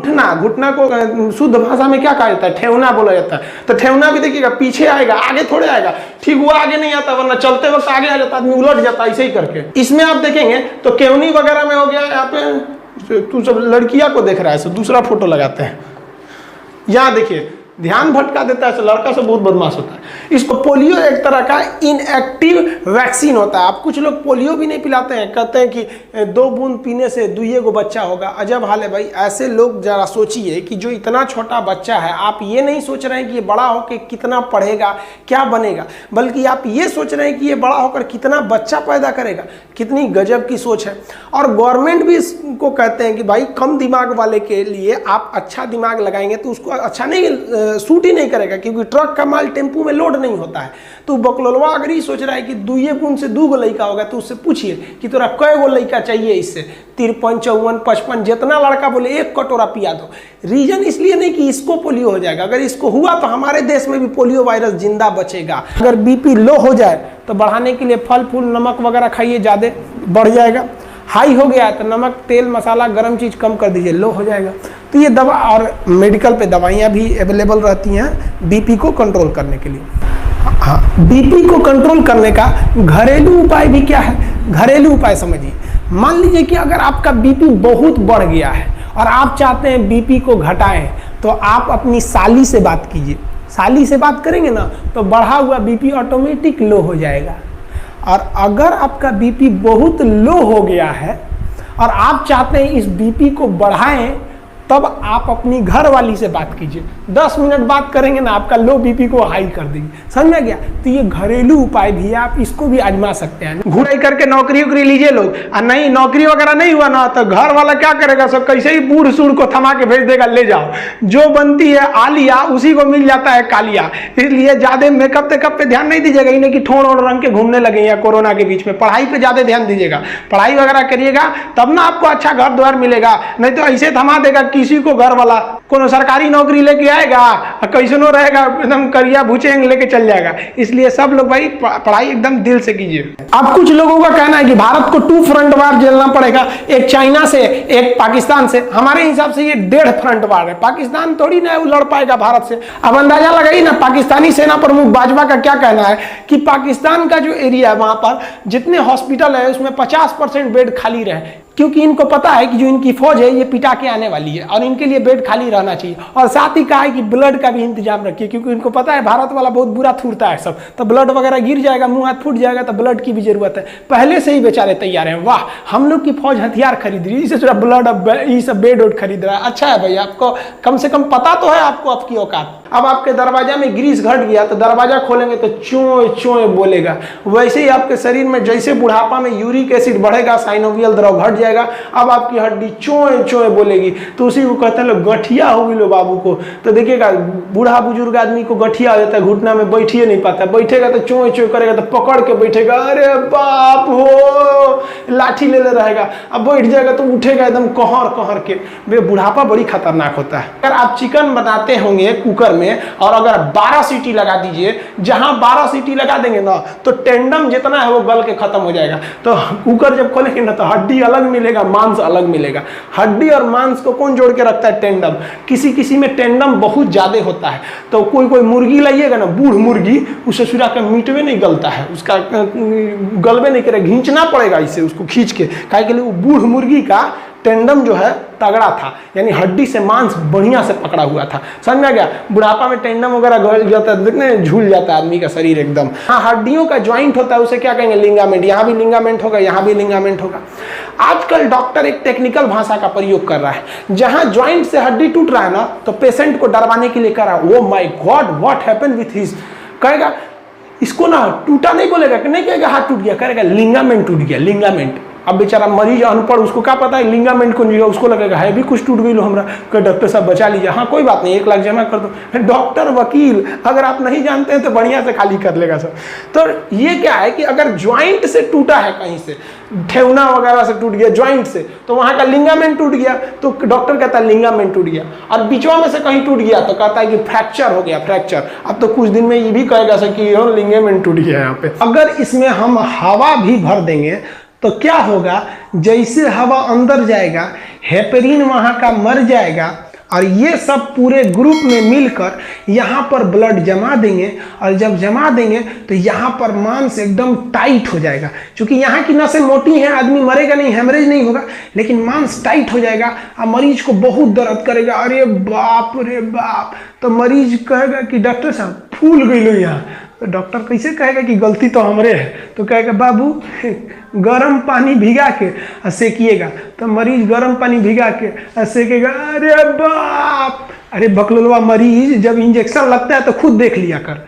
घुटना, घुटना को शुद्ध भाषा में क्या कहा जाता है? ठेवना बोला जाता है। तो ठेवना भी देखिएगा पीछे आएगा, आगे थोड़े आएगा, ठीक वो आगे नहीं आता, वरना चलते वक्त आगे आ जाता, आदमी उलट जाता ऐसे ही करके। इसमें आप देखेंगे तो केवनी वगैरह में हो गया। यहाँ पे तू सब लड़कियां को देख रहा है, दूसरा फोटो लगाते हैं। यहाँ देखिए ध्यान भटका देता है, लड़का से बहुत बदमाश होता है। इसको पोलियो एक तरह का इनएक्टिव वैक्सीन होता है। आप कुछ लोग पोलियो भी नहीं पिलाते हैं, कहते हैं कि 2 बूंद पीने से 2 को बच्चा होगा। अजब हाल है भाई। ऐसे लोग जरा सोचिए कि जो इतना छोटा बच्चा है, आप ये नहीं सोच रहे हैं कि ये बड़ा होकर कितना पढ़ेगा, क्या बनेगा, बल्कि आप ये सोच रहे हैं कि ये बड़ा होकर कितना बच्चा पैदा करेगा। कितनी गजब की सोच है। और गवर्नमेंट भी इसको कहते हैं कि भाई कम दिमाग वाले के लिए आप अच्छा दिमाग लगाएंगे तो उसको अच्छा नहीं सूट ही नहीं करेगा, क्योंकि ट्रक का माल टेम्पू में लोड नहीं होता है। तो बकलोलवा अगर ही सोच रहा है कि 2 गुण से 2 लड़का होगा, तो उससे पूछिए कि तोरा कै गो लड़का चाहिए। इससे 53, 54, 55 जितना लड़का बोले 1 कटोरा पिया दो। रीजन इसलिए नहीं कि इसको पोलियो हो जाएगा, अगर इसको हुआ तो हमारे देश में भी पोलियो वायरस जिंदा बचेगा। अगर बीपी लो हो जाए तो बढ़ाने के लिए फल फूल नमक वगैरह खाइए, ज़्यादा बढ़ जाएगा। हाई हो गया है तो नमक तेल मसाला गर्म चीज़ कम कर दीजिए, लो हो जाएगा। तो ये दवा और मेडिकल पे दवाइयाँ भी अवेलेबल रहती हैं बीपी को कंट्रोल करने के लिए। हाँ, बीपी को कंट्रोल करने का घरेलू उपाय भी क्या है? घरेलू उपाय समझिए। मान लीजिए कि अगर आपका बीपी बहुत बढ़ गया है और आप चाहते हैं बीपी को घटाएं, तो आप अपनी साली से बात कीजिए। साली से बात करेंगे ना तो बढ़ा हुआ बीपी ऑटोमेटिक लो हो जाएगा। और अगर आपका बीपी बहुत लो हो गया है और आप चाहते हैं इस बीपी को बढ़ाएं, तब आप अपनी घर वाली से बात कीजिए। 10 मिनट बात करेंगे ना, आपका लो बीपी को हाई कर देंगे। समझ में गया? तो ये घरेलू उपाय भी है, आप इसको भी आजमा सकते हैं। घुड़ाई करके नौकरी वोकरी लीजिए लोग, और नहीं नौकरी वगैरह नहीं हुआ ना तो घर वाला क्या करेगा, सब कैसे ही बूढ़ सूढ़ को थमा के भेज देगा, ले जाओ। जो बनती है आलिया उसी को मिल जाता है कालिया। इसलिए ज्यादा मेकअप टेकअप पे ध्यान नहीं दीजिएगा, इन्हें कि ठोड़ और रंग के घूमने लगे या कोरोना के बीच में। पढ़ाई पे ज्यादा ध्यान दीजिएगा, पढ़ाई वगैरह करिएगा, तब ना आपको अच्छा घर द्वार मिलेगा। नहीं तो ऐसे थमा देगा किसी को घर वाला, कोनो सरकारी नौकरी लेके आएगा, कैसनो रहेगा, एकदम करिया भूचेंग लेके चल जाएगा। इसलिए सब लोग भाई पढ़ाई एकदम दिल से कीजिए। अब कुछ लोगों का कहना है कि भारत को 2 फ्रंट वार झेलना पड़ेगा, एक चाइना से, एक पाकिस्तान से। हमारे हिसाब से ये 1.5 फ्रंट वार है। पाकिस्तान थोड़ी ना लड़ पाएगा भारत से। अब अंदाजा लगाइए ना, पाकिस्तानी सेना प्रमुख बाजवा का क्या कहना है कि पाकिस्तान का जो एरिया है वहां पर जितने हॉस्पिटल है उसमें 50% बेड खाली रहे, क्योंकि इनको पता है कि जो इनकी फौज है ये पिटा के आने वाली है और इनके लिए बेड खाली रहना चाहिए। और साथ ही कहा है कि ब्लड का भी इंतजाम रखिए, क्योंकि इनको पता है भारत वाला बहुत बुरा थूरता है सब, तो ब्लड वगैरह गिर जाएगा, मुंह हाथ फूट जाएगा, तो ब्लड की भी जरूरत है। पहले से ही बेचारे तैयार हैं। वाह, हम लोग की फौज हथियार खरीद रही है, इससे ब्लड ये सब बेड उड खरीद रहा है। अच्छा है भाई, आपको कम से कम पता तो है आपको आपकी औकात। अब आपके दरवाजा में ग्रीस घट गया तो दरवाजा खोलेंगे तो चोय चोय बोलेगा। वैसे ही आपके शरीर में जैसे बुढ़ापा में यूरिक एसिड बढ़ेगा, साइनोवियल द्रव घट जाएगा, अब आपकी हड्डी चोय चोय बोलेगी। तो उसी को कहते हैं लोग गठिया हो गई लो बाबू को। तो देखिएगा बूढ़ा बुजुर्ग आदमी को गठिया हो जाता है, घुटना में बैठिए नहीं पाता, बैठेगा तो चोय चोय करेगा, तो पकड़ के बैठेगा, अरे बाप हो, लाठी ले रहेगा। अब बैठ जाएगा तो उठेगा एकदम कहर कहर के। वे बुढ़ापा बड़ी खतरनाक होता है। अगर आप चिकन बनाते होंगे कुकर में और अगर 12 सीटी लगा दीजिए, जहां 12 सीटी लगा देंगे ना तो टेंडम जितना है वो गल के खत्म हो जाएगा। तो कुकर जब खोलेंगे ना तो हड्डी अलग मिलेगा, मांस अलग मिलेगा। हड्डी और मांस को कौन जोड़ के रखता है? टेंडम। किसी किसी में टेंडम बहुत ज्यादा होता है, तो कोई कोई मुर्गी लाइएगा ना, बूढ़ मुर्गी, उसे सुरा का मीटवे नहीं गलता है, उसका गलबे नहीं करेगा, घींचना पड़ेगा इसे, उसको खींच के। काहे के लिए? वो बूढ़ मुर्गी का टेंडम जो है तगड़ा था, यानी हड्डी से मांस बढ़िया से पकड़ा हुआ था। समझ में गया? बुढ़ापा में टेंडम वगैरह गल जाता है, देखने झूल जाता है आदमी का शरीर एकदम। हाँ, हड्डियों का ज्वाइंट होता है, उसे क्या कहेंगे? लिंगामेंट। यहाँ भी लिंगामेंट होगा, यहाँ भी लिंगामेंट होगा। आजकल डॉक्टर एक टेक्निकल भाषा का प्रयोग कर रहा है, जहां ज्वाइंट से हड्डी टूट रहा है ना तो पेशेंट को डरवाने के लिए कह रहा है, oh my God what happened with his. कहेगा इसको ना टूटा नहीं बोलेगा, नहीं कहेगा हाथ टूट गया, कहेगा लिंगामेंट टूट गया, लिंगामेंट। अब बेचारा मरीज अनपढ़, उसको क्या पता है लिंगामेंट कौन जीगा, उसको लगेगा है भी कुछ टूट गई लो हमरा, कि डॉक्टर साहब बचा लीजिए। हाँ कोई बात नहीं, 1 लाख जमा कर दो। डॉक्टर वकील अगर आप नहीं जानते हैं तो बढ़िया से खाली कर लेगा सब। तो ये क्या है कि अगर ज्वाइंट से टूटा है, कहीं से ठेवना वगैरह से टूट गया ज्वाइंट से, तो वहां का लिंगामेंट टूट गया, तो डॉक्टर कहता है लिंगामेंट टूट गया। और बीचवा में से कहीं टूट गया तो कहता है कि फ्रैक्चर हो गया, फ्रैक्चर। अब तो कुछ दिन में ये भी कहेगा सर कि लिंगामेंट टूट गया यहाँ पे। अगर इसमें हम हवा भी भर देंगे तो क्या होगा? जैसे हवा अंदर जाएगा, हेपेरिन वहां का मर जाएगा और ये सब पूरे ग्रुप में मिलकर यहाँ पर ब्लड जमा देंगे, और जब जमा देंगे तो यहाँ पर मांस एकदम टाइट हो जाएगा। क्योंकि यहाँ की नसें मोटी हैं, आदमी मरेगा नहीं, हेमरेज नहीं होगा, लेकिन मांस टाइट हो जाएगा और मरीज को बहुत दर्द करेगा। अरे बाप रे बाप! तो मरीज कहेगा कि डॉक्टर साहब फूल गई लो यहाँ। तो डॉक्टर कैसे कहेगा कि गलती तो हमरे है? तो कहेगा बाबू गर्म पानी भिगा के सेकिएगा। तो मरीज गर्म पानी भिगा के सेकेगा। अरे बाप! अरे बकलोलवा मरीज जब इंजेक्शन लगता है तो खुद देख लिया कर।